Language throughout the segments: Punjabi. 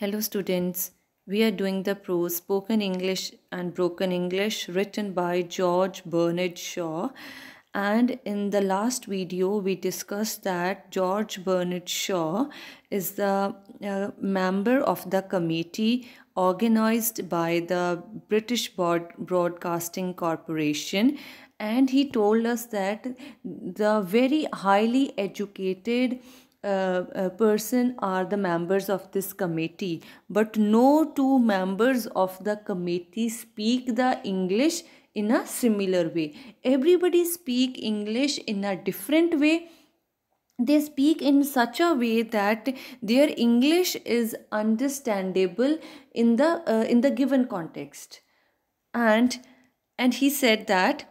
Hello, students. We are doing the prose spoken English and broken English written by George Bernard Shaw. And in the last video, we discussed that George Bernard Shaw is the member of the committee organized by the British Broadcasting Corporation. And he told us that the very highly educated person are the members of this committee, but no two members of the committee speak the English in a similar way. Everybody speak English in a different way. They speak in such a way that their English is understandable in the given context. And he said that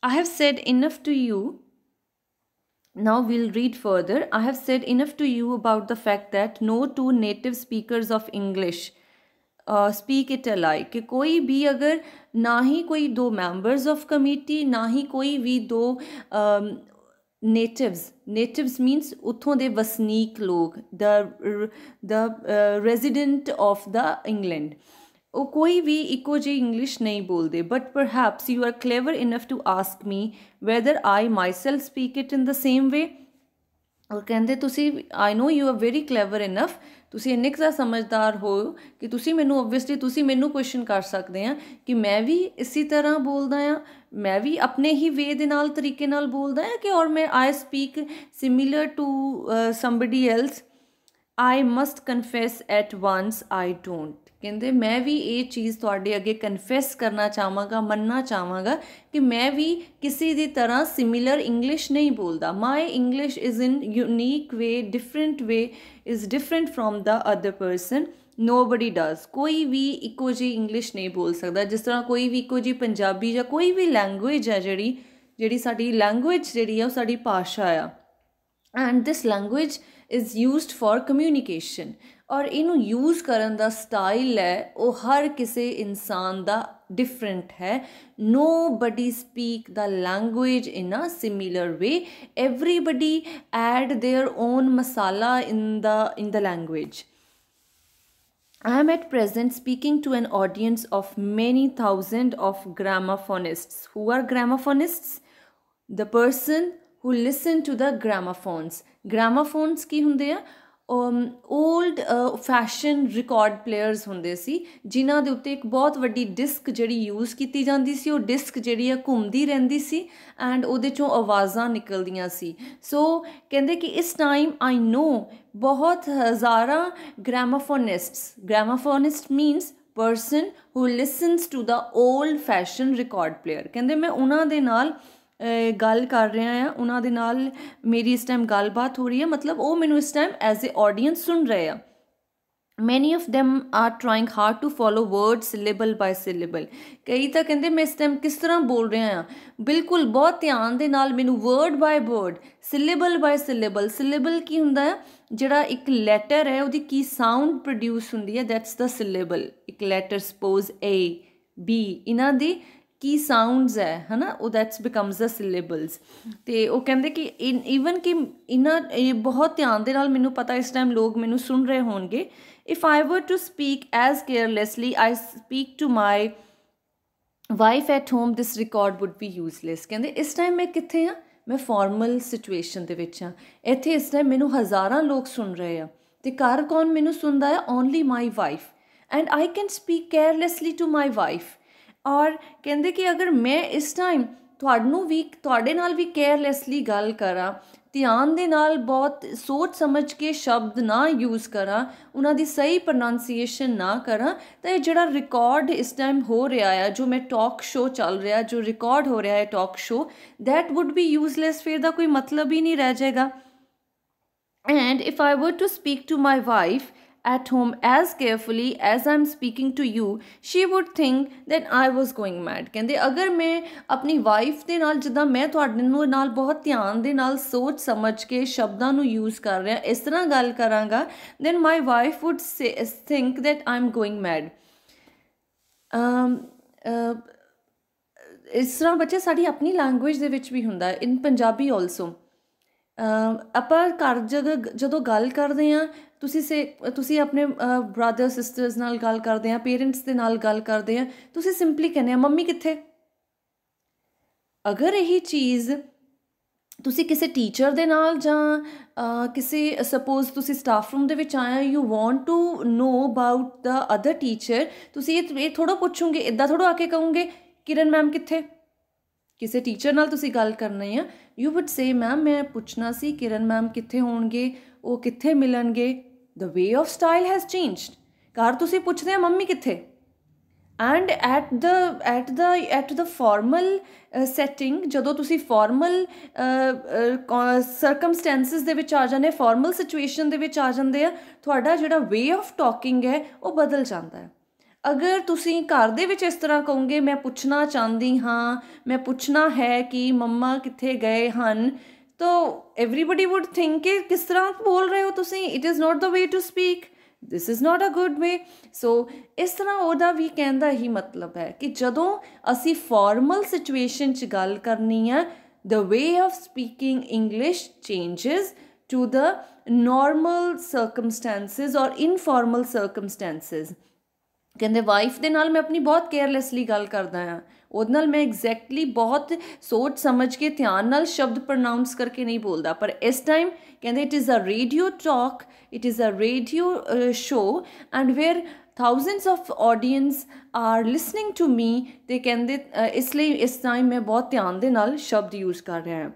I have said enough to you. Now we'll read further. I have said enough to you about the fact that no two native speakers of English speak it alike. कि कोई भी अगर ना ही कोई दो members of committee ना ही कोई भी दो natives means ਉੱਥੋਂ ਦੇ ਵਸਨੀਕ ਲੋਕ the resident of the England ਉਹ ਕੋਈ ਵੀ ਇੱਕੋ ਜਿਹੀ ਇੰਗਲਿਸ਼ ਨਹੀਂ ਬੋਲਦੇ but perhaps you are clever enough to ask me whether I myself speak it in the same way ਔਰ ਕਹਿੰਦੇ ਤੁਸੀਂ I know you are very clever enough ਤੁਸੀਂ ਇੰਨੇ ਕੁ ਸਮਝਦਾਰ ਹੋ ਕਿ ਤੁਸੀਂ ਮੈਨੂੰ ਓਬਵੀਅਸਲੀ ਤੁਸੀਂ ਮੈਨੂੰ ਕੁਐਸਚਨ ਕਰ ਸਕਦੇ ਆ ਕਿ ਮੈਂ ਵੀ ਇਸੇ ਤਰ੍ਹਾਂ ਬੋਲਦਾ ਆ ਮੈਂ ਵੀ ਆਪਣੇ ਹੀ ਵੇ ਦੇ ਨਾਲ ਤਰੀਕੇ ਨਾਲ ਬੋਲਦਾ ਆ ਕਿ ਔਰ ਮੈਂ I speak similar to somebody else I must confess at once I don't ਕਹਿੰਦੇ ਮੈਂ ਵੀ ਇਹ ਚੀਜ਼ ਤੁਹਾਡੇ ਅੱਗੇ ਕਨਫੈਸ ਕਰਨਾ ਚਾਹਾਂਗਾ ਮੰਨਣਾ ਚਾਹਾਂਗਾ ਕਿ ਮੈਂ ਵੀ ਕਿਸੇ ਦੀ ਤਰ੍ਹਾਂ ਸਿਮਿਲਰ ਇੰਗਲਿਸ਼ ਨਹੀਂ ਬੋਲਦਾ my English is in unique way different way is different from the other person nobody does ਕੋਈ ਵੀ ਇੱਕੋ ਜਿਹੀ ਇੰਗਲਿਸ਼ ਨਹੀਂ ਬੋਲ ਸਕਦਾ ਜਿਸ ਤਰ੍ਹਾਂ ਕੋਈ ਵੀ ਇੱਕੋ ਜਿਹੀ ਪੰਜਾਬੀ ਜਾਂ ਕੋਈ ਵੀ ਲੈਂਗੁਏਜ ਹੈ ਜਿਹੜੀ ਸਾਡੀ ਲੈਂਗੁਏਜ ਜਿਹੜੀ ਆ ਉਹ ਸਾਡੀ ਭਾਸ਼ਾ ਆ and this language is used for communication ਔਰ ਇਹਨੂੰ ਯੂਜ਼ ਕਰਨ ਦਾ ਸਟਾਈਲ ਹੈ ਉਹ ਹਰ ਕਿਸੇ ਇਨਸਾਨ ਦਾ different hai. Nobody speak the language in a similar way. Everybody add their own masala in the language. I am at present speaking to an audience of many thousand of gramophonists. Who are gramophonists? The person who listen to the gramophones. Gramophones ਕੀ ਹੁੰਦੇ ਆ ओल्ड फैशन रिकॉर्ड प्लेयर्स होंदे सी जिन्हां दे उत्ते एक बहुत वड्डी डिस्क जिहड़ी यूज़ कीती जांदी सी ਉਹ डिस्क ਜਿਹੜੀ ਆ ਘੁੰਮਦੀ ਰਹਿੰਦੀ ਸੀ ਐਂਡ ਉਹਦੇ ਚੋਂ ਆਵਾਜ਼ਾਂ ਨਿਕਲਦੀਆਂ ਸੀ ਸੋ ਕਹਿੰਦੇ ਕਿ ਇਸ ਟਾਈਮ ਆਈ ਨੋ ਬਹੁਤ ਹਜ਼ਾਰਾਂ ਗ੍ਰਾਮੋਫੋਨਿਸਟ means person who listens to the old fashioned record player ਕਹਿੰਦੇ ਮੈਂ ਉਹਨਾਂ ਦੇ ਨਾਲ ਗੱਲ ਕਰ ਰਿਹਾ ਆ ਉਹਨਾਂ ਦੇ ਨਾਲ ਮੇਰੀ ਇਸ ਟਾਈਮ ਗੱਲਬਾਤ ਹੋ ਰਹੀ ਹੈ ਮਤਲਬ ਉਹ ਮੈਨੂੰ ਇਸ ਟਾਈਮ ਐਜ਼ ਏ ਆਡੀਅੰਸ ਸੁਣ ਰਹੇ ਆ many of them are trying hard to follow words syllable by syllable ਕਈ ਤਾਂ ਕਹਿੰਦੇ ਮੈਂ ਇਸ ਟਾਈਮ ਕਿਸ ਤਰ੍ਹਾਂ ਬੋਲ ਰਿਹਾ ਆ ਬਿਲਕੁਲ ਬਹੁਤ ਧਿਆਨ ਦੇ ਨਾਲ ਮੈਨੂੰ word by word syllable by syllable syllable ਕੀ ਹੁੰਦਾ ਆ ਜਿਹੜਾ ਇੱਕ ਲੈਟਰ ਹੈ ਉਹਦੀ ਕੀ ਸਾਊਂਡ ਪ੍ਰੋਡਿਊਸ ਹੁੰਦੀ ਹੈ that's the syllable ਇੱਕ ਲੈਟਰ ਸਪੋਜ਼ A B ਇਹਨਾਂ ਦੀ ਕੀ ਸਾਊਂਡਸ ਹੈ ਹੈ ਨਾ ਉਹ ਦੈਟਸ ਬਿਕਮਸ ਦਾ ਸਿਲੇਬਲਸ ਅਤੇ ਉਹ ਕਹਿੰਦੇ ਕਿ ਈਵਨ ਕਿ ਇਹਨਾਂ ਇਹ ਬਹੁਤ ਧਿਆਨ ਦੇ ਨਾਲ ਮੈਨੂੰ ਪਤਾ ਇਸ ਟਾਈਮ ਲੋਕ ਮੈਨੂੰ ਸੁਣ ਰਹੇ ਹੋਣਗੇ if I were to speak as carelessly I speak to my wife at home this record would be useless ਕਹਿੰਦੇ ਇਸ ਟਾਈਮ ਮੈਂ ਕਿੱਥੇ ਹਾਂ ਮੈਂ ਫਾਰਮਲ ਸਿਚੁਏਸ਼ਨ ਦੇ ਵਿੱਚ ਹਾਂ ਇੱਥੇ ਇਸ ਟਾਈਮ ਮੈਨੂੰ ਹਜ਼ਾਰਾਂ ਲੋਕ ਸੁਣ ਰਹੇ ਆ ਅਤੇ ਘਰ ਕੌਣ ਮੈਨੂੰ ਸੁਣਦਾ ਆ only my wife and I can speak carelessly to my wife ਔਰ ਕਹਿੰਦੇ ਕਿ ਅਗਰ ਮੈਂ ਇਸ ਟਾਈਮ ਤੁਹਾਡੇ ਨਾਲ ਵੀ ਕੇਅਰਲੈਸਲੀ ਗੱਲ ਕਰਾਂ ਧਿਆਨ ਦੇ ਨਾਲ ਬਹੁਤ ਸੋਚ ਸਮਝ ਕੇ ਸ਼ਬਦ ਨਾ ਯੂਜ਼ ਕਰਾਂ ਉਹਨਾਂ ਦੀ ਸਹੀ ਪ੍ਰੋਨਾਂਸੀਏਸ਼ਨ ਨਾ ਕਰਾਂ ਤਾਂ ਇਹ ਜਿਹੜਾ ਰਿਕਾਰਡ ਇਸ ਟਾਈਮ ਹੋ ਰਿਹਾ ਆ ਜੋ ਮੈਂ ਟਾਕ ਸ਼ੋ ਚੱਲ ਰਿਹਾ ਜੋ ਰਿਕਾਰਡ ਹੋ ਰਿਹਾ ਹੈ talk show that wood be useless ਫਿਰ ਦਾ ਕੋਈ ਮਤਲਬ ਹੀ ਨਹੀਂ ਰਹਿ ਜਾਏਗਾ and if I were to speak to my wife at home as carefully as I'm speaking to you she would think that I was going mad ਕਹਿੰਦੇ ਅਗਰ ਮੈਂ ਆਪਣੀ ਵਾਈਫ ਦੇ ਨਾਲ ਜਿੱਦਾਂ ਮੈਂ ਤੁਹਾਡੇ ਨਾਲ ਬਹੁਤ ਧਿਆਨ ਦੇ ਨਾਲ ਸੋਚ ਸਮਝ ਕੇ ਸ਼ਬਦਾਂ ਨੂੰ ਯੂਜ਼ ਕਰ ਰਿਹਾ ਇਸ ਤਰ੍ਹਾਂ ਗੱਲ ਕਰਾਂਗਾ then my wife would think that I'm going mad ਇਸ ਤਰ੍ਹਾਂ ਬੱਚੇ ਸਾਡੀ ਆਪਣੀ ਲੈਂਗੁਏਜ ਦੇ ਵਿੱਚ ਵੀ ਹੁੰਦਾ ਇਨ ਪੰਜਾਬੀ ਆਲਸੋ ਆਪਾਂ ਘਰ ਜਦੋਂ ਗੱਲ ਕਰਦੇ ਹਾਂ, ਤੁਸੀਂ ਆਪਣੇ ਬ੍ਰਦਰ ਸਿਸਟਰਸ ਨਾਲ ਗੱਲ ਕਰਦੇ ਆ, ਪੇਰੈਂਟਸ ਦੇ ਨਾਲ ਗੱਲ ਕਰਦੇ ਆ, ਤੁਸੀਂ ਸਿੰਪਲੀ ਕਹਿੰਦੇ ਆ ਮੰਮੀ ਕਿੱਥੇ। ਅਗਰ ਇਹੀ ਚੀਜ਼ ਤੁਸੀਂ ਕਿਸੇ ਟੀਚਰ ਦੇ ਨਾਲ ਜਾਂ ਕਿਸੇ ਸਪੋਜ਼ ਤੁਸੀਂ ਸਟਾਫ ਰੂਮ ਦੇ ਵਿੱਚ ਆਇਆ, you want to know about the other teacher, ਤੁਸੀਂ ਇਹ ਥੋੜ੍ਹਾ ਪੁੱਛੋਗੇ, ਇੱਦਾਂ ਥੋੜ੍ਹਾ ਆ ਕੇ ਕਹੋਗੇ ਕਿਰਨ ਮੈਮ ਕਿੱਥੇ। ਕਿਸੇ ਟੀਚਰ ਨਾਲ ਤੁਸੀਂ ਗੱਲ ਕਰਨੀ ਆ, ਯੂ ਵੁੱਡ ਸੇ ਮੈਮ ਮੈਂ ਪੁੱਛਣਾ ਸੀ ਕਿਰਨ ਮੈਮ ਕਿੱਥੇ ਹੋਣਗੇ, ਉਹ ਕਿੱਥੇ ਮਿਲਣਗੇ। The way of style has changed. ਘਰ ਤੁਸੀਂ ਪੁੱਛਦੇ ਆ ਮੰਮੀ ਕਿੱਥੇ। And at the formal setting, ਜਦੋਂ ਤੁਸੀਂ ਫਾਰਮਲ ਸਰਕਮਸਟੈਂਸਿਸ ਦੇ ਵਿੱਚ ਆ ਜਾਂਦੇ, ਫਾਰਮਲ ਸਿਚੁਏਸ਼ਨ ਦੇ ਵਿੱਚ ਆ ਜਾਂਦੇ ਆ, ਤੁਹਾਡਾ ਜਿਹੜਾ ਵੇ ਆਫ ਟਾਕਿੰਗ ਹੈ ਉਹ ਬਦਲ ਜਾਂਦਾ ਹੈ। ਅਗਰ ਤੁਸੀਂ ਘਰ ਦੇ ਵਿੱਚ ਇਸ ਤਰ੍ਹਾਂ ਕਹੋਗੇ ਮੈਂ ਪੁੱਛਣਾ ਚਾਹੁੰਦੀ ਹਾਂ, ਮੈਂ ਪੁੱਛਣਾ ਹੈ ਕਿ ਮੰਮਾ ਕਿੱਥੇ ਗਏ ਹਨ, ਤਾਂ ਐਵਰੀਬਡੀ ਵੁੱਡ ਥਿੰਕ ਕਿ ਕਿਸ ਤਰ੍ਹਾਂ ਬੋਲ ਰਹੇ ਹੋ ਤੁਸੀਂ, it is not the way to speak, this is not a good way. So ਇਸ ਤਰ੍ਹਾਂ ਉਹਦਾ ਵੀ ਕਹਿਣ ਦਾ ਹੀ ਮਤਲਬ ਹੈ ਕਿ ਜਦੋਂ ਅਸੀਂ ਫਾਰਮਲ ਸਿਚੁਏਸ਼ਨ 'ਚ ਗੱਲ ਕਰਨੀ ਆ, the way of speaking English changes to the normal circumstances or informal circumstances. ਕਹਿੰਦੇ ਵਾਈਫ ਦੇ ਨਾਲ ਮੈਂ ਆਪਣੀ ਬਹੁਤ ਕੇਅਰਲੈਸਲੀ ਗੱਲ ਕਰਦਾ ਹਾਂ, ਉਹਦੇ ਨਾਲ ਮੈਂ ਐਗਜ਼ੈਕਟਲੀ ਬਹੁਤ ਸੋਚ ਸਮਝ ਕੇ ਧਿਆਨ ਨਾਲ ਸ਼ਬਦ ਪ੍ਰੋਨਾਊਂਸ ਕਰਕੇ ਨਹੀਂ ਬੋਲਦਾ, ਪਰ ਇਸ ਟਾਈਮ ਕਹਿੰਦੇ it is a radio talk, it is a radio show and where thousands of audience are listening to me, ਤੇ ਕਹਿੰਦੇ ਇਸ ਲਈ ਇਸ ਟਾਈਮ ਮੈਂ ਬਹੁਤ ਧਿਆਨ ਦੇ ਨਾਲ ਸ਼ਬਦ ਯੂਜ਼ ਕਰ ਰਿਹਾ ਹਾਂ।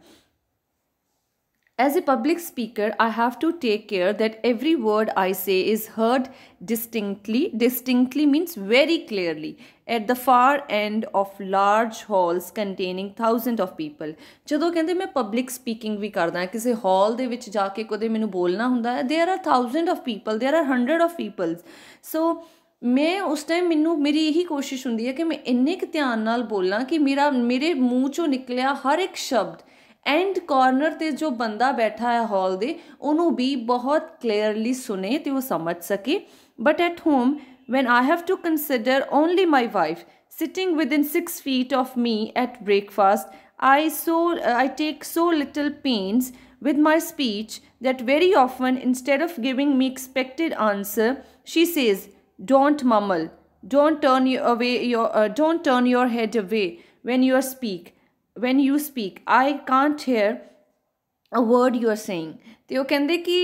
As a public speaker, I have to take care that every word I say is heard distinctly. Distinctly means very clearly at the far end of large halls containing thousands of people. ਜਦੋਂ ਕਹਿੰਦੇ ਮੈਂ ਪਬਲਿਕ ਸਪੀਕਿੰਗ ਵੀ ਕਰਦਾ, ਕਿਸੇ ਹਾਲ ਦੇ ਵਿੱਚ ਜਾ ਕੇ ਕਦੇ ਮੈਨੂੰ ਬੋਲਣਾ ਹੁੰਦਾ ਹੈ, there are thousands of people, there are hundred of people. So ਮੈਂ ਉਸ ਟਾਈਮ ਮੇਰੀ ਇਹੀ ਕੋਸ਼ਿਸ਼ ਹੁੰਦੀ ਹੈ ਕਿ ਮੈਂ ਇੰਨੇ ਕੁ ਧਿਆਨ ਨਾਲ ਬੋਲਾਂ ਕਿ ਮੇਰੇ ਮੂੰਹ 'ਚੋਂ ਨਿਕਲਿਆ ਹਰ ਇੱਕ ਸ਼ਬਦ ਐਂਡ ਕਾਰਨਰ 'ਤੇ ਜੋ ਬੰਦਾ ਬੈਠਾ ਹੈ ਹਾਲ ਦੇ, ਉਹਨੂੰ ਵੀ ਬਹੁਤ ਕਲੀਅਰਲੀ ਸੁਣੇ ਅਤੇ ਉਹ ਸਮਝ ਸਕੇ। But at home when I have to consider only my wife sitting within 6 feet of me at breakfast, I take so little pains with my speech that very often instead of giving me expected answer, she says, "Don't mumble, don't turn your head away when you speak. I can't hear a word you are saying." ਤੇ ਉਹ ਕਹਿੰਦੇ ਕਿ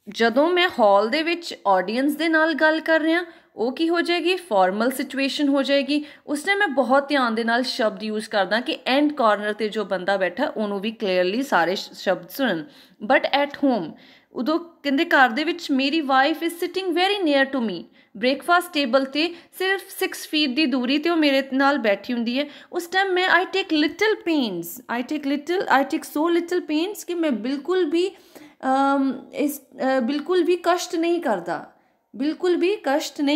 ਜਦੋਂ ਮੈਂ ਹਾਲ ਦੇ ਵਿੱਚ ਆਡੀਅנס ਦੇ ਨਾਲ ਗੱਲ ਕਰ ਰਿਹਾ, ਉਹ ਕੀ ਹੋ ਜਾਏਗੀ, ਫਾਰਮਲ ਸਿਚੁਏਸ਼ਨ ਹੋ ਜਾਏਗੀ। ਉਸ ਟਾਈਮ ਮੈਂ ਬਹੁਤ ਧਿਆਨ ਦੇ ਨਾਲ ਸ਼ਬਦ ਯੂਜ਼ ਕਰਦਾ ਕਿ ਐਂਡ ਕਾਰਨਰ 'ਤੇ ਜੋ ਬੰਦਾ ਬੈਠਾ ਉਹਨੂੰ ਵੀ ਕਲੀਅਰਲੀ ਸਾਰੇ ਸ਼ਬਦ ਸੁਣਨ। ਬਟ ਐਟ ਹੋਮ, ਉਦੋਂ ਕਹਿੰਦੇ ਘਰ ਦੇ ਵਿੱਚ ਮੇਰੀ wife is sitting very near to me, breakfast table 'ਤੇ ਸਿਰਫ 6 feet ਦੀ ਦੂਰੀ 'ਤੇ ਉਹ ਮੇਰੇ ਨਾਲ ਬੈਠੀ ਹੁੰਦੀ ਹੈ। ਉਸ ਟਾਈਮ ਮੈਂ ਆਈ ਟੇਕ ਸੋ ਲਿਟਲ ਪੇਨਸ ਕਿ ਮੈਂ ਬਿਲਕੁਲ ਵੀ ਕਸ਼ਟ ਨਹੀਂ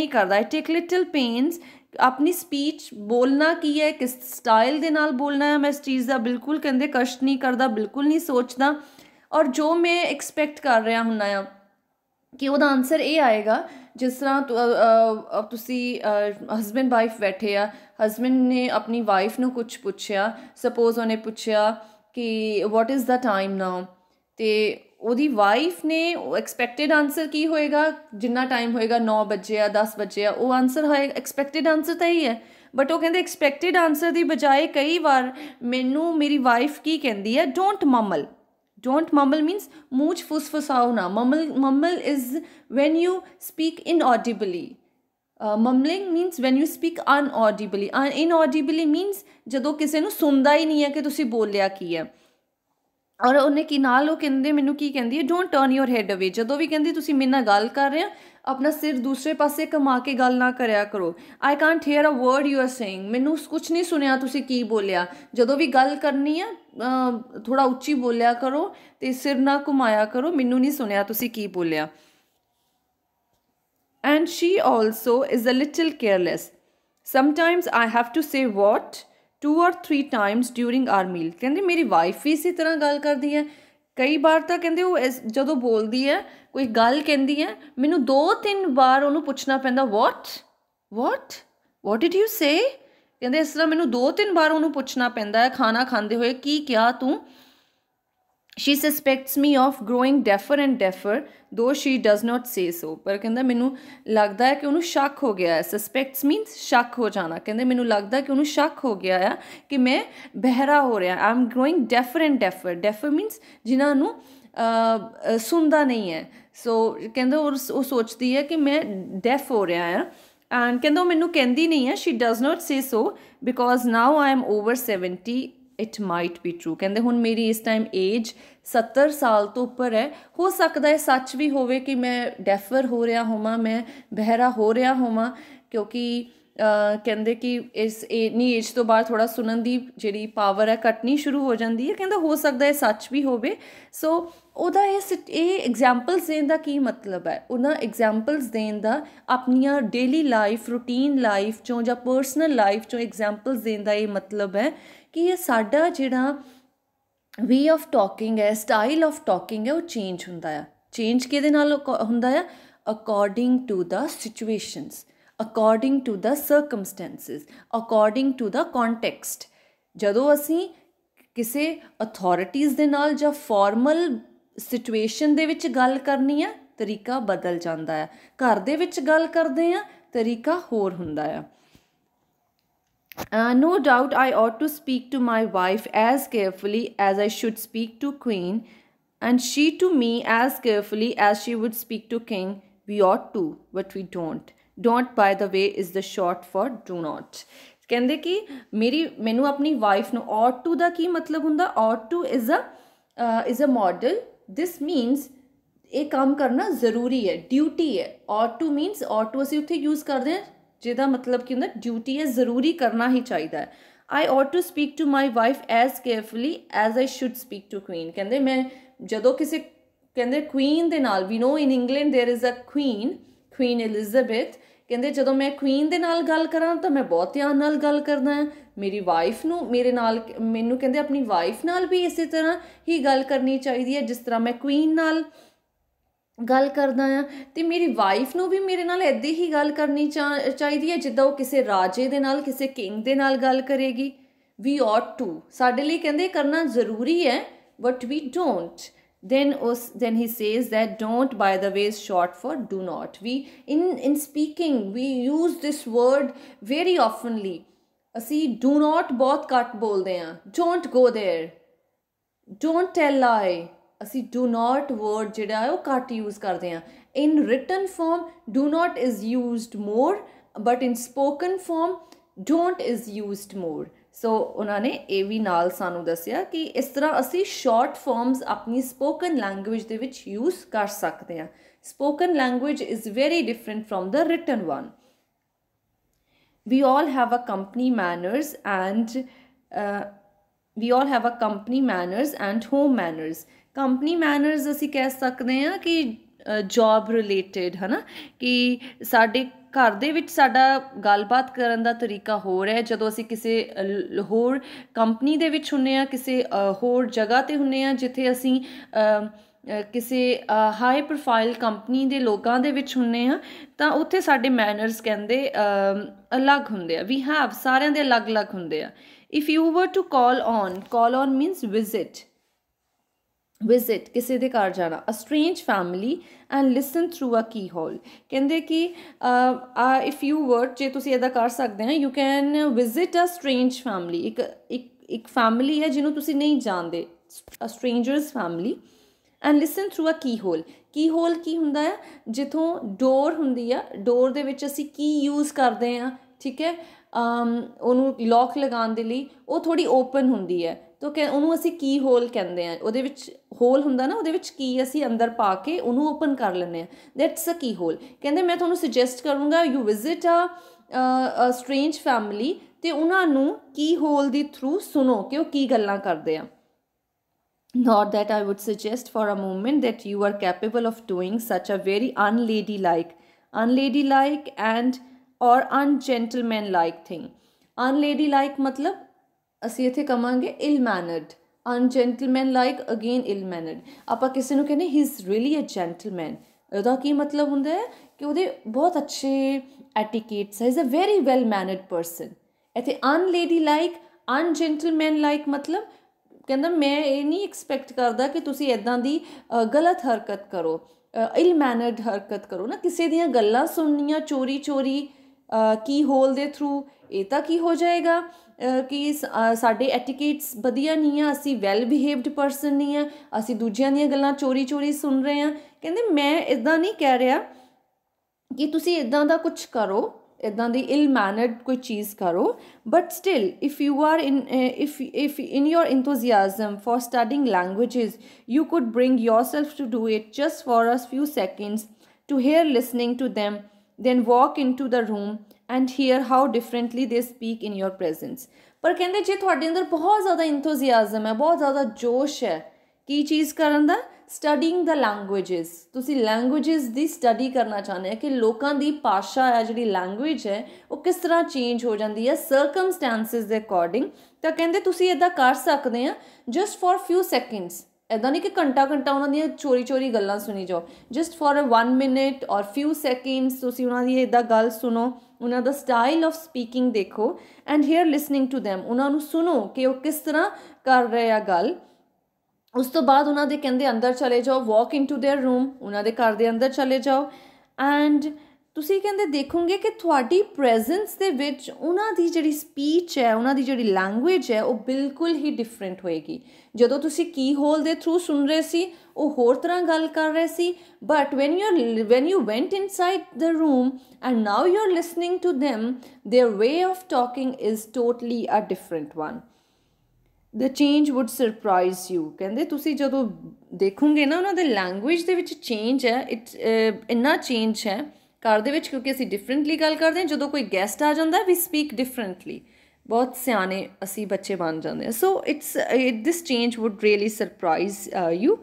ਕਰਦਾ, ਆਈ ਟੇਕ ਲਿਟਲ ਪੇਨਸ। ਆਪਣੀ ਸਪੀਚ ਬੋਲਣਾ ਕੀ ਹੈ, ਕਿਸ ਸਟਾਈਲ ਦੇ ਨਾਲ ਬੋਲਣਾ ਹੈ, ਮੈਂ ਇਸ ਚੀਜ਼ ਦਾ ਬਿਲਕੁਲ ਕਹਿੰਦੇ ਕਸ਼ਟ ਨਹੀਂ ਕਰਦਾ, ਬਿਲਕੁਲ ਨਹੀਂ ਸੋਚਦਾ। ਔਰ ਜੋ ਮੈਂ ਐਕਸਪੈਕਟ ਕਰ ਰਿਹਾ ਹੁੰਦਾ ਆ ਕਿ ਉਹਦਾ ਆਨਸਰ ਇਹ ਆਏਗਾ, ਜਿਸ ਤਰ੍ਹਾਂ ਤੁਸੀਂ ਹਸਬੈਂਡ ਵਾਈਫ ਬੈਠੇ ਆ, ਹਸਬੈਂਡ ਨੇ ਆਪਣੀ ਵਾਈਫ ਨੂੰ ਕੁਛ ਪੁੱਛਿਆ, ਸਪੋਜ਼ ਉਹਨੇ ਪੁੱਛਿਆ ਕਿ ਵਾਟ ਇਜ਼ ਦਾ ਟਾਈਮ ਨਾਓ, ਅਤੇ ਉਹਦੀ ਵਾਈਫ ਨੇ ਐਕਸਪੈਕਟਿਡ ਆਨਸਰ ਕੀ ਹੋਏਗਾ, ਜਿੰਨਾ ਟਾਈਮ ਹੋਏਗਾ 9 ਵਜੇ ਆ 10 ਵਜੇ ਆ, ਉਹ ਆਨਸਰ ਹੋਏਗਾ, ਐਕਸਪੈਕਟਿਡ ਆਨਸਰ ਤਾਂ ਇਹੀ ਹੈ। ਬਟ ਉਹ ਕਹਿੰਦੇ ਐਕਸਪੈਕਟਿਡ ਆਨਸਰ ਦੀ ਬਜਾਏ ਕਈ ਵਾਰ ਮੈਨੂੰ ਮੇਰੀ ਵਾਈਫ ਕੀ ਕਹਿੰਦੀ ਹੈ, ਡੋਂਟ mumble means ਮੂੰਹ 'ਚ ਫੁਸਫੁਸਾਓ ਨਾ। mumble is when you speak inaudibly. Mumbling means when you speak unaudibly. Inaudibly means ਜਦੋਂ ਕਿਸੇ ਨੂੰ ਸੁਣਦਾ ਹੀ ਨਹੀਂ ਹੈ ਕਿ ਤੁਸੀਂ ਬੋਲਿਆ ਕੀ ਹੈ। ਔਰ ਉਹਨੇ ਕੀ ਨਾਲ ਉਹ ਕਹਿੰਦੇ ਮੈਨੂੰ ਕੀ ਕਹਿੰਦੀ ਹੈ, ਡੋਂਟ ਟਰਨ ਯੋਰ ਹੈਡ ਅਵੇ। ਜਦੋਂ ਵੀ ਕਹਿੰਦੀ ਤੁਸੀਂ ਮੇਰੇ ਨਾਲ ਗੱਲ ਕਰ ਰਹੇ ਹੋ, ਆਪਣਾ ਸਿਰ ਦੂਸਰੇ ਪਾਸੇ ਘੁਮਾ ਕੇ ਗੱਲ ਨਾ ਕਰਿਆ ਕਰੋ। I can't hear a word you are saying, ਮੈਨੂੰ ਕੁਛ ਨਹੀਂ ਸੁਣਿਆ ਤੁਸੀਂ ਕੀ ਬੋਲਿਆ। ਜਦੋਂ ਵੀ ਗੱਲ ਕਰਨੀ ਆ ਥੋੜ੍ਹਾ ਉੱਚੀ ਬੋਲਿਆ ਕਰੋ ਅਤੇ ਸਿਰ ਨਾ ਘੁਮਾਇਆ ਕਰੋ, ਮੈਨੂੰ ਨਹੀਂ ਸੁਣਿਆ ਤੁਸੀਂ ਕੀ ਬੋਲਿਆ। And she also is a little careless, sometimes I have to say what 2 or 3 times during our meal. ਕਹਿੰਦੇ ਮੇਰੀ ਵਾਈਫ ਵੀ ਇਸੇ ਤਰ੍ਹਾਂ ਗੱਲ ਕਰਦੀ ਹੈ। ਕਈ ਵਾਰ ਤਾਂ ਕਹਿੰਦੇ ਉਹ ਜਦੋਂ ਬੋਲਦੀ ਹੈ, ਕੋਈ ਗੱਲ ਕਹਿੰਦੀ ਹੈ, ਮੈਨੂੰ 2-3 ਵਾਰ ਉਹਨੂੰ ਪੁੱਛਣਾ ਪੈਂਦਾ, what did you say? ਕਹਿੰਦੇ ਇਸ ਤਰ੍ਹਾਂ ਮੈਨੂੰ 2-3 ਵਾਰ ਉਹਨੂੰ ਪੁੱਛਣਾ ਪੈਂਦਾ ਹੈ ਖਾਣਾ ਖਾਂਦੇ ਹੋਏ, ਕੀ ਕਿਹਾ ਤੂੰ। she suspects me of growing deafer and deafer though she does not say so। पर कहंदा मैनू लगदा है कि उन्होंने शक हो गया है। सस्पैक्ट्स मीनस शक हो जाना। कहंदे मैनू लगदा है कि उन्होंने शक हो गया है कि मैं बहरा हो रहा। I am growing defer and defer. Defer मीनस जिन्हां नू सुनदा नहीं है। सो कहंदे वो सोचती है कि मैं डेफ हो रहा है। एंड कहंदा मैनू कहंदी नहीं है। शी डज नॉट से so because now I am over 70 it might be true. कहते हुण मेरी इस टाइम एज 70 साल तो उपर है। हो सकता है सच भी होवे कि मैं डेफर हो रहा होवां, मैं बहरा हो रहा होवां, क्योंकि कहते कि इस इन्नी एज तो बाद थोड़ा सुनन की जिहड़ी पावर है घटनी शुरू हो जाती है। कहते हो सकता है सच भी होवे। सो ਉਹਦਾ ਇਹ एग्जाम्पल्स देने का की मतलब है। उन्हें एग्जाम्पल्स देने का अपनिया डेली लाइफ रूटीन लाइफ चों या परसनल लाइफ चों एग्जाम्पल्स देने का ये मतलब है कि ये साडा जिहड़ा वे ऑफ टॉकिंग है, स्टाइल ऑफ टॉकिंग है, वो चेंज हुंदा है। चेंज किहदे नाल हुंदा है? According to the situations, according to the circumstances, according to the context. जदों असीं किसी अथॉरिटीज़ दे नाल जां फॉर्मल सिचुएशन दे विच गल करनी है, तरीका बदल जाता है। घर दे विच गल करदे आ, तरीका होर हुंदा है। No doubt I ought to speak to my wife as carefully as I should speak to Queen, and she to me as carefully as she would speak to King. We ought to, but we don't. Don't, by the way, is the short for do not. कहंदे कि मैनू अपनी वाइफ नू ought to दा की मतलब हुंदा? ought to is a model. This means ये काम करना ज़रूरी है, ड्यूटी है। ought to means ought to असीं उत्थे यूज़ करते हैं जिहदा मतलब की हुंदा ड्यूटी है, ज़रूरी करना ही चाहिए है। आई ought to speak to my wife as carefully as I should speak to Queen। कहंदे मैं जदों किसी कहंदे क्वीन दे नाल, we know in England there is a queen Elizabeth. कहंदे जदों मैं क्वीन दे नाल गल करां तो मैं बहुत ध्यान नाल गल करना है। मेरी वाइफ नू मेरे नाल मैनू कहंदे अपनी वाइफ नाल भी इसी तरह ही गल करनी चाहिए है जिस तरह मैं क्वीन नाल गल करदा आ। तो मेरी वाइफ नू भी मेरे नाल इदां ही गल करनी चाहिए है जिद्दां वो किसी राजे दे नाल, किसी किंग दे नाल गल करेगी। वी ought to साडे लई कहंदे करना ज़रूरी है, but we don't. then he says that don't, by the way, is short for do not। we in speaking we use this word very oftenly। असी do not बहुत घट बोलते हैं। don't go there, don't tell lie। असी do not word जिहड़ा है वो घट यूज़ करते हैं। in written form do not is used more, but in spoken form don't is used more। सो उन्होंने ये भी नाल सानू दसिया कि इस तरह असी शॉर्ट फॉर्म्स अपनी स्पोकन लैंग्वेज दे विच यूज़ कर सकते हैं। Spoken language is very different from the written one. We all have a company manners and home manners. Company manners असी कह सकते हैं कि जॉब रिलेटेड है ना, कि साडे घर दे विच साडा गलबात करन दा तरीका होर है। जदों असी किसी होर कंपनी दे विच हुन्ने आ, किसी होर जगह ते हुन्ने आ जिथे असी किसी हाई प्रोफाइल कंपनी दे लोगां दे विच हुन्ने आ, तां उत्थे साडे मैनर्स कहंदे अलग हुंदे आ। वी हैव सारियां दे अलग अलग हुंदे आ। If you were to call on means visit किसी दे घर जाना। A strange family and listen through a keyhole. कहते कि इफ यू वर्ड जे तुसी इदा कर सकते हैं, you can visit a strange family. एक फैमिली है जिन्होंने तुसी नहीं जानते, a strangers family. And listen through a keyhole की हुंदा है जिथों डोर हुंदी है, डोर दे विच असी की यूज़ करते हैं, ठीक है। ਉਹਨੂੰ लॉक लगाने ਦੇ ਲਈ ਉਹ थोड़ी ओपन ਹੁੰਦੀ है, तो ਉਹਨੂੰ ਅਸੀਂ की होल ਕਹਿੰਦੇ ਆ। ਉਹਦੇ ਵਿੱਚ ਹੋਲ ਹੁੰਦਾ ਨਾ, ਉਹਦੇ ਵਿੱਚ ਕੀ ਅਸੀਂ ਅੰਦਰ ਪਾ ਕੇ ਉਹਨੂੰ ਓਪਨ ਕਰ ਲੈਂਦੇ ਆ, ਦੈਟਸ ਅ की होल। ਕਹਿੰਦੇ ਮੈਂ ਤੁਹਾਨੂੰ ਸੁਜੈਸਟ ਕਰੂੰਗਾ you visit a strange family ਤੇ ਉਹਨਾਂ ਨੂੰ की होल ਦੀ ਥਰੂ ਸੁਣੋ ਕਿ ਉਹ ਕੀ ਗੱਲਾਂ ਕਰਦੇ ਆ। Not that I would suggest for a moment that you are capable of doing such a very unladylike and or ungentlemanlike thing। unladylike मतलब ਅਸੀਂ ਇੱਥੇ ਕਵਾਂਗੇ ill mannered, ungentlemanlike again ill mannered। ਆਪਾਂ ਕਿਸੇ ਨੂੰ ਕਹਿੰਦੇ he is really a gentleman, ਉਹਦਾ ਕੀ ਮਤਲਬ ਹੁੰਦਾ ਹੈ ਕਿ ਉਹਦੇ ਬਹੁਤ ਅੱਛੇ ਐਟੀਕੇਟਸ ਹੈ, is a very well mannered person। ਇੱਥੇ unladylike ungentlemanlike मतलब ਕਹਿੰਦਾ ਮੈਂ ਇਹ ਨਹੀਂ ਐਕਸਪੈਕਟ ਕਰਦਾ ਕਿ ਤੁਸੀਂ ਇੱਦਾਂ ਦੀ ਗਲਤ ਹਰਕਤ ਕਰੋ, ਇਲ ਮੈਨਰਡ ਹਰਕਤ ਕਰੋ ਨਾ, ਕਿਸੇ ਦੀਆਂ ਗੱਲਾਂ ਸੁਣਨੀਆਂ ਚੋਰੀ ਚੋਰੀ ਕੀ ਹੋਲ ਦੇ ਥਰੂ, ਇਹ ਤਾਂ ਕੀ ਹੋ ਜਾਏਗਾ ਕਿ ਸਾਡੇ ਐਟੀਕੇਟਸ ਵਧੀਆ ਨਹੀਂ ਆ, ਅਸੀਂ ਵੈਲ ਬਿਹੇਵਡ ਪਰਸਨ ਨਹੀਂ ਆ, ਅਸੀਂ ਦੂਜਿਆਂ ਦੀਆਂ ਗੱਲਾਂ ਚੋਰੀ ਚੋਰੀ ਸੁਣ ਰਹੇ ਹਾਂ। ਕਹਿੰਦੇ ਮੈਂ ਇੱਦਾਂ ਨਹੀਂ ਕਹਿ ਰਿਹਾ ਕਿ ਤੁਸੀਂ ਇੱਦਾਂ ਦਾ ਕੁਛ ਕਰੋ, ਇੱਦਾਂ ਦੀ ਇਲ ਮੈਨਰਡ ਕੋਈ ਚੀਜ਼ ਕਰੋ, but still if you are if in your enthusiasm for studying languages you could bring yourself to do it just for a few seconds to hear listening to them, then walk into the room and hear how differently they speak in your presence। ਪਰ ਕਹਿੰਦੇ ਜੇ ਤੁਹਾਡੇ ਅੰਦਰ ਬਹੁਤ ਜ਼ਿਆਦਾ ਇੰਥੂਜ਼ੀਆਜ਼ਮ ਹੈ, ਬਹੁਤ ਜ਼ਿਆਦਾ ਜੋਸ਼ ਹੈ ਕੀ ਚੀਜ਼ ਕਰਨ ਦਾ, ਸਟੱਡਿੰਗ ਦਾ ਲੈਂਗੁਏਜਿਸ, ਤੁਸੀਂ ਲੈਂਗੁਏਜਿਸ ਦੀ ਸਟੱਡੀ ਕਰਨਾ ਚਾਹੁੰਦੇ ਆ ਕਿ ਲੋਕਾਂ ਦੀ ਭਾਸ਼ਾ ਹੈ ਜਿਹੜੀ ਲੈਂਗੁਏਜ ਹੈ ਉਹ ਕਿਸ ਤਰ੍ਹਾਂ ਚੇਂਜ ਹੋ ਜਾਂਦੀ ਹੈ ਸਰਕਮਸਟੈਂਸਿਸ ਦੇ ਅਕੋਰਡਿੰਗ, ਤਾਂ ਕਹਿੰਦੇ ਤੁਸੀਂ ਇੱਦਾਂ ਕਰ ਸਕਦੇ ਆ ਜਸਟ ਫॉर ਫਿਊ ਸੈਕਿੰਡਸ। ਇੱਦਾਂ ਨਹੀਂ ਕਿ ਘੰਟਾ ਘੰਟਾ ਉਹਨਾਂ ਦੀਆਂ ਚੋਰੀ ਚੋਰੀ ਗੱਲਾਂ ਸੁਣੀ ਜਾਓ, ਜਸਟ ਫॉर ਅ 1 minute ਔਰ ਫਿਊ ਸੈਕਿੰਡਸ ਤੁਸੀਂ ਉਹਨਾਂ ਦੀ ਇੱਦਾਂ ਗੱਲ ਸੁਣੋ, ਉਹਨਾਂ ਦਾ ਸਟਾਈਲ ਆਫ ਸਪੀਕਿੰਗ ਦੇਖੋ and hear listening to them, ਉਹਨਾਂ ਨੂੰ ਸੁਣੋ ਕਿ ਉਹ ਕਿਸ ਤਰ੍ਹਾਂ ਕਰ ਰਹੇ ਆ ਗੱਲ। ਉਸ ਤੋਂ ਬਾਅਦ ਉਹਨਾਂ ਦੇ ਕਹਿੰਦੇ ਅੰਦਰ ਚਲੇ ਜਾਓ, ਵਾਕ ਇਨ ਟੂ ਦੇਅਰ ਰੂਮ, ਉਹਨਾਂ ਦੇ ਘਰ ਦੇ ਅੰਦਰ ਚਲੇ ਜਾਓ ਐਂਡ ਤੁਸੀਂ ਕਹਿੰਦੇ ਦੇਖੋਗੇ ਕਿ ਤੁਹਾਡੀ ਪ੍ਰੈਜ਼ੈਂਸ ਦੇ ਵਿੱਚ ਉਹਨਾਂ ਦੀ ਜਿਹੜੀ ਸਪੀਚ ਹੈ, ਉਹਨਾਂ ਦੀ ਜਿਹੜੀ ਲੈਂਗੁਏਜ ਹੈ ਉਹ ਬਿਲਕੁਲ ਹੀ ਡਿਫਰੈਂਟ ਹੋਏਗੀ। ਜਦੋਂ ਤੁਸੀਂ ਕੀ ਹੋਲ ਦੇ ਥਰੂ ਸੁਣ ਰਹੇ ਸੀ ਉਹ ਹੋਰ ਤਰ੍ਹਾਂ ਗੱਲ ਕਰ ਰਹੇ ਸੀ, but when you went inside the room and now you're listening to them, their way of talking is totally a different one। the change would surprise you। ਕਹਿੰਦੇ ਤੁਸੀਂ ਜਦੋਂ ਦੇਖੋਗੇ ਨਾ ਉਹਨਾਂ ਦੇ ਲੈਂਗੁਏਜ ਦੇ ਵਿੱਚ ਚੇਂਜ ਹੈ, ਇੰਨਾ ਚੇਂਜ ਹੈ ਘਰ ਦੇ ਵਿੱਚ, ਕਿਉਂਕਿ ਅਸੀਂ ਡਿਫਰੈਂਟਲੀ ਗੱਲ ਕਰਦੇ ਹਾਂ। ਜਦੋਂ ਕੋਈ ਗੈਸਟ ਆ ਜਾਂਦਾ ਵੀ ਸਪੀਕ ਡਿਫਰੈਂਟਲੀ, ਬਹੁਤ ਸਿਆਣੇ ਅਸੀਂ ਬੱਚੇ ਬਣ ਜਾਂਦੇ ਹਾਂ। So this change would really surprise you.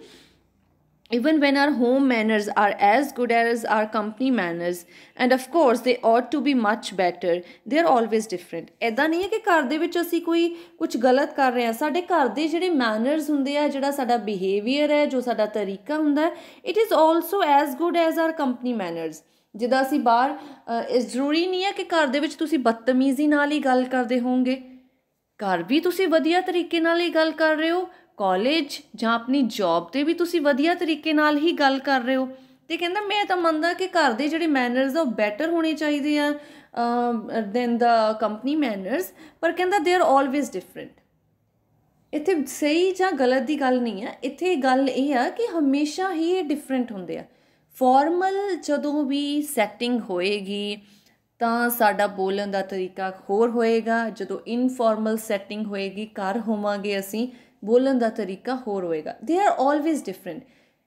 even when our home manners are as good as our company manners, and of course they ought to be much better, they are always different। ਇੱਦਾਂ ਨਹੀਂ ਹੈ ਕਿ ਘਰ ਦੇ ਵਿੱਚ ਅਸੀਂ ਕੋਈ ਕੁਝ ਗਲਤ ਕਰ ਰਹੇ ਹਾਂ, ਸਾਡੇ ਘਰ ਦੇ ਜਿਹੜੇ ਮੈਨਰਸ ਹੁੰਦੇ ਆ, ਜਿਹੜਾ ਸਾਡਾ ਬਿਹੇਵੀਅਰ ਹੈ, ਜੋ ਸਾਡਾ ਤਰੀਕਾ ਹੁੰਦਾ ਹੈ, it is also as good as our company manners. ਜਿੱਦਾਂ ਅਸੀਂ ਬਾਹਰ ਜ਼ਰੂਰੀ ਨਹੀਂ ਹੈ ਕਿ ਘਰ ਦੇ ਵਿੱਚ ਤੁਸੀਂ ਬਦਤਮੀਜ਼ੀ ਨਾਲ ਹੀ ਗੱਲ ਕਰਦੇ ਹੋਵੋਗੇ, ਘਰ ਵੀ ਤੁਸੀਂ ਵਧੀਆ ਤਰੀਕੇ ਨਾਲ ਹੀ ਗੱਲ ਕਰ ਰਹੇ ਹੋ, ਕਾਲਜ ਜਾਂ ਆਪਣੀ ਜੌਬ 'ਤੇ ਵੀ ਤੁਸੀਂ ਵਧੀਆ ਤਰੀਕੇ ਨਾਲ ਹੀ ਗੱਲ ਕਰ ਰਹੇ ਹੋ। ਅਤੇ ਕਹਿੰਦਾ ਮੈਂ ਤਾਂ ਮੰਨਦਾ ਕਿ ਘਰ ਦੇ ਜਿਹੜੇ ਮੈਨਰਸ ਆ ਉਹ ਬੈਟਰ ਹੋਣੇ ਚਾਹੀਦੇ ਆ ਦੈਨ ਦਾ ਕੰਪਨੀ ਮੈਨਰਸ, ਪਰ ਕਹਿੰਦਾ ਦੇ ਆਰ ਆਲਵੇਜ਼ ਡਿਫਰੈਂਟ। ਇੱਥੇ ਸਹੀ ਜਾਂ ਗਲਤ ਦੀ ਗੱਲ ਨਹੀਂ ਹੈ, ਇੱਥੇ ਗੱਲ ਇਹ ਆ ਕਿ ਹਮੇਸ਼ਾ ਹੀ ਇਹ ਡਿਫਰੈਂਟ ਹੁੰਦੇ ਆ। ਫਾਰਮਲ ਜਦੋਂ ਵੀ ਸੈਟਿੰਗ ਹੋਏਗੀ ਤਾਂ ਸਾਡਾ ਬੋਲਣ ਦਾ ਤਰੀਕਾ ਹੋਰ ਹੋਏਗਾ, ਜਦੋਂ ਇਨਫਾਰਮਲ ਸੈਟਿੰਗ ਹੋਏਗੀ, ਘਰ ਹੋਵਾਂਗੇ ਅਸੀਂ, ਬੋਲਣ ਦਾ ਤਰੀਕਾ ਹੋਰ ਹੋਏਗਾ। They are always different.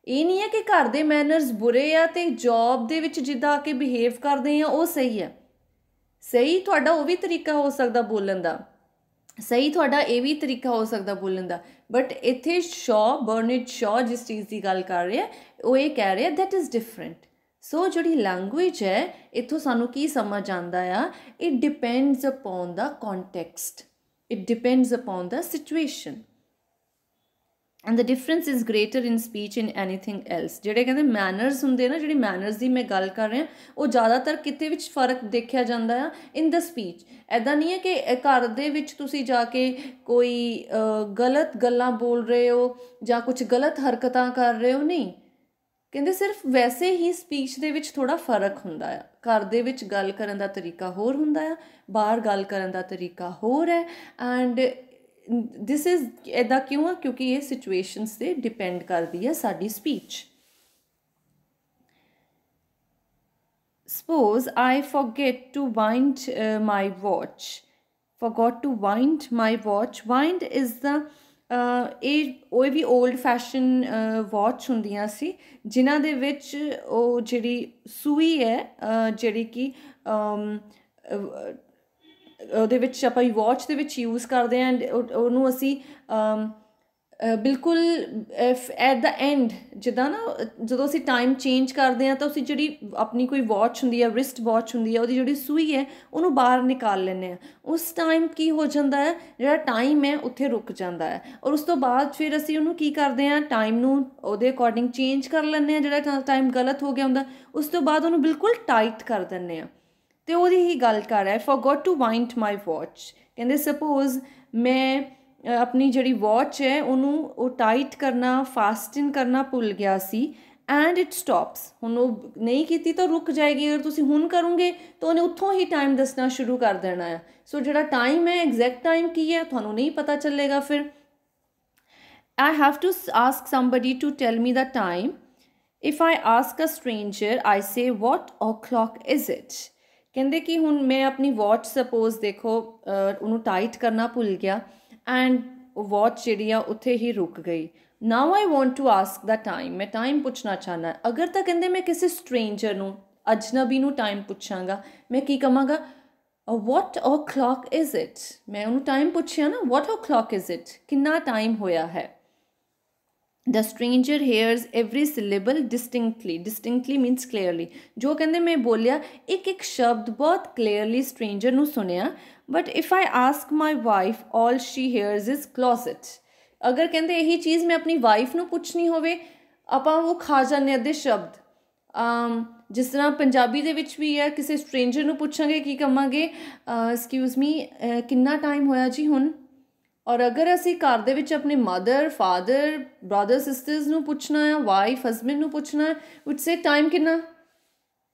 ਇਹ ਨਹੀਂ ਹੈ ਕਿ ਘਰ ਦੇ ਮੈਨਰਸ ਬੁਰੇ ਆ ਅਤੇ ਜੋਬ ਦੇ ਵਿੱਚ ਜਿੱਦਾਂ ਆ ਕੇ ਬਿਹੇਵ ਕਰਦੇ ਆ ਉਹ ਸਹੀ ਹੈ। ਸਹੀ ਤੁਹਾਡਾ ਉਹ ਵੀ ਤਰੀਕਾ ਹੋ ਸਕਦਾ ਬੋਲਣ ਦਾ, ਸਹੀ ਤੁਹਾਡਾ ਇਹ ਵੀ ਤਰੀਕਾ ਹੋ ਸਕਦਾ ਬੋਲਣ ਦਾ, ਬਟ ਇੱਥੇ ਬਰਨਰਡ ਸ਼ੌ ਜਿਸ ਚੀਜ਼ ਦੀ ਗੱਲ ਕਰ ਰਿਹਾ ਉਹ ਇਹ ਕਹਿ ਰਿਹਾ ਦੈਟ ਇਜ਼ ਡਿਫਰੈਂਟ। ਸੋ ਜਿਹੜੀ ਲੈਂਗੁਏਜ ਹੈ ਇੱਥੋਂ ਸਾਨੂੰ ਕੀ ਸਮਝ ਆਉਂਦਾ ਆ, it depends upon the context, it depends upon the situation and the difference is greater in speech in anything else. ਜਿਹੜੇ ਕਹਿੰਦੇ ਮੈਨਰਸ ਹੁੰਦੇ ਨਾ, ਜਿਹੜੀ ਮੈਨਰਸ ਦੀ ਮੈਂ ਗੱਲ ਕਰ ਰਿਹਾ ਉਹ ਜ਼ਿਆਦਾਤਰ ਕਿਤੇ ਵਿੱਚ ਫਰਕ ਦੇਖਿਆ ਜਾਂਦਾ ਆ ਇਨ ਦ ਸਪੀਚ। ਇੱਦਾਂ ਨਹੀਂ ਹੈ ਕਿ ਘਰ ਦੇ ਵਿੱਚ ਤੁਸੀਂ ਜਾ ਕੇ ਕੋਈ ਗਲਤ ਗੱਲਾਂ ਬੋਲ ਰਹੇ ਹੋ ਜਾਂ ਕੁਛ ਗਲਤ ਹਰਕਤਾਂ ਕਰ ਰਹੇ ਹੋ, ਨਹੀਂ। ਕਹਿੰਦੇ ਸਿਰਫ ਵੈਸੇ ਹੀ ਸਪੀਚ ਦੇ ਵਿੱਚ ਥੋੜ੍ਹਾ ਫਰਕ ਹੁੰਦਾ ਆ। ਘਰ ਦੇ ਵਿੱਚ ਗੱਲ ਕਰਨ ਦਾ ਤਰੀਕਾ ਹੋਰ ਹੁੰਦਾ ਆ, ਬਾਹਰ ਗੱਲ ਕਰਨ ਦਾ ਤਰੀਕਾ ਹੋਰ ਹੈ। ਐਂਡ ਦਿਸ ਇਜ਼ ਇੱਦਾਂ ਕਿਉਂ ਆ, ਕਿਉਂਕਿ ਇਹ ਸਿਚੁਏਸ਼ਨਸ 'ਤੇ ਡਿਪੈਂਡ ਕਰਦੀ ਹੈ ਸਾਡੀ speech. Suppose I forget to wind my watch, forgot to wind my watch। wind is the ਇਹ ਉਹ ਵੀ ਓਲਡ ਫੈਸ਼ਨ ਵਾਚ ਹੁੰਦੀਆਂ ਸੀ ਜਿਨ੍ਹਾਂ ਦੇ ਵਿੱਚ ਉਹ ਜਿਹੜੀ ਸੂਈ ਹੈ, ਜਿਹੜੀ ਕਿ ਉਹਦੇ ਵਿੱਚ ਆਪਾਂ ਵਾਚ ਦੇ ਵਿੱਚ ਯੂਜ਼ ਕਰਦੇ ਹਾਂ, ਉਹਨੂੰ ਅਸੀਂ ਬਿਲਕੁਲ ਐਟ ਦਾ ਐਂਡ, ਜਿੱਦਾਂ ਨਾ ਜਦੋਂ ਅਸੀਂ ਟਾਈਮ ਚੇਂਜ ਕਰਦੇ ਹਾਂ ਤਾਂ ਅਸੀਂ ਜਿਹੜੀ ਆਪਣੀ ਕੋਈ ਵਾਚ ਹੁੰਦੀ ਹੈ, ਰਿਸਟ ਵਾਚ ਹੁੰਦੀ ਹੈ, ਉਹਦੀ ਜਿਹੜੀ ਸੂਈ ਹੈ ਉਹਨੂੰ ਬਾਹਰ ਨਿਕਾਲ ਲੈਂਦੇ ਹਾਂ। ਉਸ ਟਾਈਮ ਕੀ ਹੋ ਜਾਂਦਾ ਹੈ, ਜਿਹੜਾ ਟਾਈਮ ਹੈ ਉੱਥੇ ਰੁਕ ਜਾਂਦਾ ਹੈ, ਔਰ ਉਸ ਤੋਂ ਬਾਅਦ ਫਿਰ ਅਸੀਂ ਉਹਨੂੰ ਕੀ ਕਰਦੇ ਹਾਂ, ਟਾਈਮ ਨੂੰ ਉਹਦੇ ਅਕੋਰਡਿੰਗ ਚੇਂਜ ਕਰ ਲੈਂਦੇ ਹਾਂ। ਜਿਹੜਾ ਟਾਈਮ ਗਲਤ ਹੋ ਗਿਆ ਹੁੰਦਾ ਉਸ ਤੋਂ ਬਾਅਦ ਉਹਨੂੰ ਬਿਲਕੁਲ ਟਾਈਟ ਕਰ ਦਿੰਦੇ ਹਾਂ। ਅਤੇ ਉਹਦੀ ਹੀ ਗੱਲ ਕਰ ਰਿਹਾ forgot to wind my watch. ਕਹਿੰਦੇ ਸਪੋਜ਼ ਮੈਂ ਆਪਣੀ ਜਿਹੜੀ ਵਾਚ ਹੈ ਉਹਨੂੰ ਉਹ ਟਾਈਟ ਕਰਨਾ ਫਾਸਟਨ ਕਰਨਾ ਭੁੱਲ ਗਿਆ ਸੀ ਐਂਡ ਇਟ ਸਟੋਪਸ। ਹੁਣ ਉਹ ਨਹੀਂ ਕੀਤੀ ਤਾਂ ਰੁਕ ਜਾਏਗੀ, ਅਗਰ ਤੁਸੀਂ ਹੁਣ ਕਰੋਗੇ ਤਾਂ ਉਹਨੇ ਉੱਥੋਂ ਹੀ ਟਾਈਮ ਦੱਸਣਾ ਸ਼ੁਰੂ ਕਰ ਦੇਣਾ ਹੈ। ਸੋ ਜਿਹੜਾ ਟਾਈਮ ਹੈ ਐਗਜ਼ੈਕਟ ਟਾਈਮ ਕੀ ਹੈ ਤੁਹਾਨੂੰ ਨਹੀਂ ਪਤਾ ਚੱਲੇਗਾ ਫਿਰ। I have to ask somebody to tell me the time. If I ask a stranger, I say, what o'clock is it? ਕਹਿੰਦੇ ਕਿ ਹੁਣ ਮੈਂ ਆਪਣੀ ਵਾਚ ਸਪੋਜ਼ ਦੇਖੋ ਉਹਨੂੰ ਟਾਈਟ ਕਰਨਾ ਭੁੱਲ ਗਿਆ ਐਂਡ ਵਾਚ ਜਿਹੜੀ ਆ ਉੱਥੇ ਹੀ ਰੁਕ ਗਈ। Now I want to ask the time, ਮੈਂ ਟਾਈਮ ਪੁੱਛਣਾ ਚਾਹੁੰਦਾ। ਅਗਰ ਤਾਂ ਕਹਿੰਦੇ ਮੈਂ ਕਿਸੇ ਸਟ੍ਰੇਂਜਰ ਨੂੰ ਅਜਨਬੀ ਨੂੰ ਟਾਈਮ ਪੁੱਛਾਂਗਾ, ਮੈਂ ਕੀ ਕਹਾਂਗਾ what o'clock is it? ਮੈਂ ਉਹਨੂੰ ਟਾਈਮ ਪੁੱਛਿਆ ਨਾ, what o'clock is it? ਕਿੰਨਾ ਟਾਈਮ ਹੋਇਆ ਹੈ। The stranger hears every syllable distinctly. Distinctly means clearly. ਜੋ ਕਹਿੰਦੇ ਮੈਂ ਬੋਲਿਆ ਇੱਕ ਇੱਕ ਸ਼ਬਦ ਬਹੁਤ clearly stranger ਨੂੰ ਸੁਣਿਆ। But if I ask my wife, all she hears is closet. ਅਗਰ ਕਹਿੰਦੇ ਇਹੀ ਚੀਜ਼ ਮੈਂ ਆਪਣੀ ਵਾਈਫ ਨੂੰ ਪੁੱਛਣੀ ਹੋਵੇ, ਆਪਾਂ ਉਹ ਖਾ ਜਾਂਦੇ ਅੱਧੇ ਸ਼ਬਦ। ਜਿਸ ਤਰ੍ਹਾਂ ਪੰਜਾਬੀ ਦੇ ਵਿੱਚ ਵੀ ਹੈ, ਕਿਸੇ ਸਟ੍ਰੇਂਜਰ ਨੂੰ ਪੁੱਛਾਂਗੇ ਕੀ ਕਹਾਂਗੇ, ਐਕਸਕਿਊਜ਼ ਮੀ ਕਿੰਨਾ ਟਾਈਮ ਹੋਇਆ ਜੀ ਹੁਣ। ਔਰ ਅਗਰ ਅਸੀਂ ਘਰ ਦੇ ਵਿੱਚ ਆਪਣੇ ਮਦਰ ਫਾਦਰ ਬ੍ਰਦਰ ਸਿਸਟਰਸ ਨੂੰ ਪੁੱਛਣਾ ਹੈ, ਵਾਈਫ ਹਸਬੈਂਡ ਨੂੰ ਪੁੱਛਣਾ ਹੈ, ਵਿਚ ਸੇ ਟਾਈਮ ਕਿੰਨਾ।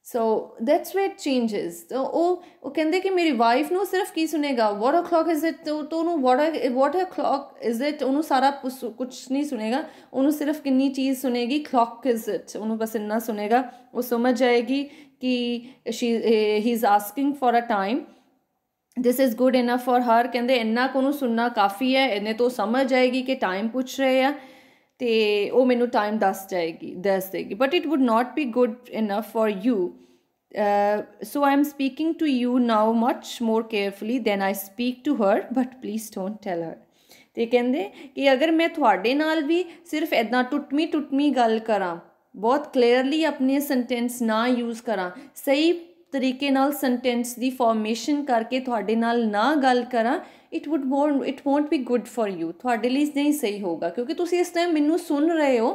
So that's wear it changes. ਉਹ ਕਹਿੰਦੇ ਕਿ ਮੇਰੀ ਵਾਈਫ ਨੂੰ ਸਿਰਫ ਕੀ ਸੁਣੇਗਾ ਵਾਟ o'clock is it, ਤਾਂ ਉਹਨੂੰ ਵਾਟ o'clock is it ਉਹਨੂੰ ਸਾਰਾ ਕੁਛ ਨਹੀਂ ਸੁਣੇਗਾ, ਉਹਨੂੰ ਸਿਰਫ ਕਿੰਨੀ ਚੀਜ਼ ਸੁਣੇਗੀ clock is it, ਉਹਨੂੰ ਬਸ ਇੰਨਾ ਸੁਣੇਗਾ। ਉਹ ਸਮਝ ਜਾਏਗੀ ਕਿ he is asking for a time, this is good enough for her. ਕਹਿੰਦੇ ਇੰਨਾ ਕੁ ਉਹਨੂੰ ਸੁਣਨਾ ਕਾਫੀ ਹੈ, ਇੰਨੇ ਤੋਂ ਸਮਝ ਜਾਏਗੀ ਕਿ ਟਾਈਮ ਪੁੱਛ ਰਹੇ ਆ ਅਤੇ ਉਹ ਮੈਨੂੰ ਟਾਈਮ ਦੱਸ ਦੇਗੀ। But it would not be good enough for you. So I am speaking to you now much more carefully than I speak to her, but please don't tell her. ਅਤੇ ਕਹਿੰਦੇ ਕਿ ਅਗਰ ਮੈਂ ਤੁਹਾਡੇ ਨਾਲ ਵੀ ਸਿਰਫ ਇੱਦਾਂ ਟੁੱਟਵੀਂ ਗੱਲ ਕਰਾਂ, ਬਹੁਤ ਕਲੀਅਰਲੀ ਆਪਣੇ ਸੈਂਟੈਂਸ ਨਾ ਯੂਜ਼ ਕਰਾਂ, ਸਹੀ ਤਰੀਕੇ ਨਾਲ ਸੈਂਟੈਂਸ ਦੀ ਫਾਰਮੇਸ਼ਨ ਕਰਕੇ ਤੁਹਾਡੇ ਨਾਲ ਨਾ ਗੱਲ ਕਰਾਂ, it won't B good for you. ਤੁਹਾਡੇ ਲਈ ਨਹੀਂ ਸਹੀ ਹੋਊਗਾ, ਕਿਉਂਕਿ ਤੁਸੀਂ ਇਸ ਟਾਈਮ ਮੈਨੂੰ ਸੁਣ ਰਹੇ ਹੋ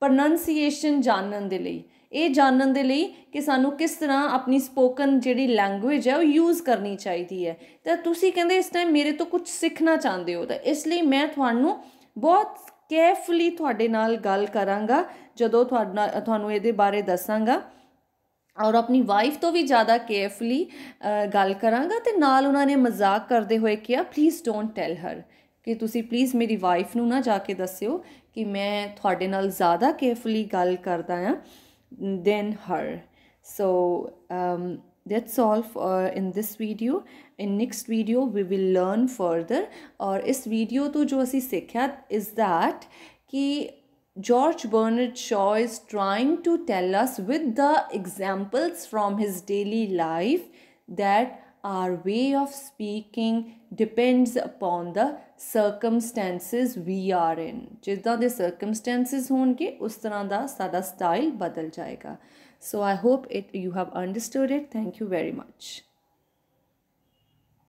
ਪ੍ਰੋਨੰਸੀਏਸ਼ਨ ਜਾਣਨ ਦੇ ਲਈ, ਇਹ ਜਾਣਨ ਦੇ ਲਈ ਕਿ ਸਾਨੂੰ ਕਿਸ ਤਰ੍ਹਾਂ ਆਪਣੀ ਸਪੋਕਨ ਜਿਹੜੀ ਲੈਂਗੁਏਜ ਹੈ ਉਹ ਯੂਜ਼ ਕਰਨੀ ਚਾਹੀਦੀ ਹੈ। ਤਾਂ ਤੁਸੀਂ ਕਹਿੰਦੇ ਇਸ ਟਾਈਮ ਮੇਰੇ ਤੋਂ ਕੁਝ ਸਿੱਖਣਾ ਚਾਹੁੰਦੇ ਹੋ, ਤਾਂ ਇਸ ਲਈ ਮੈਂ ਤੁਹਾਨੂੰ ਬਹੁਤ ਕੇਅਰਫੁਲੀ ਤੁਹਾਡੇ ਨਾਲ ਗੱਲ ਕਰਾਂਗਾ ਜਦੋਂ ਤੁਹਾਨੂੰ ਇਹਦੇ ਬਾਰੇ ਦੱਸਾਂਗਾ, ਔਰ ਆਪਣੀ ਵਾਈਫ ਤੋਂ ਵੀ ਜ਼ਿਆਦਾ ਕੇਅਰਫੁਲੀ ਗੱਲ ਕਰਾਂਗਾ। ਅਤੇ ਨਾਲ ਉਹਨਾਂ ਨੇ ਮਜ਼ਾਕ ਕਰਦੇ ਹੋਏ ਕਿਹਾ ਪਲੀਜ਼ ਡੋਂਟ ਟੈਲ ਹਰ, ਕਿ ਤੁਸੀਂ ਪਲੀਜ਼ ਮੇਰੀ ਵਾਈਫ ਨੂੰ ਨਾ ਜਾ ਕੇ ਦੱਸਿਓ ਕਿ ਮੈਂ ਤੁਹਾਡੇ ਨਾਲ ਜ਼ਿਆਦਾ ਕੇਅਰਫੁਲੀ ਗੱਲ ਕਰਦਾ ਹਾਂ than her. So that's all in this video. In next video we will learn further। और इस video तो जो असी सीखा is that कि George Bernard Shaw is trying to tell us with the examples from his daily life that our way of speaking depends upon the circumstances we are in। जिद्दां they circumstances होणगे उस तरह दा साडा style बदल जाएगा। So I hope you have understood it. Thank you very much.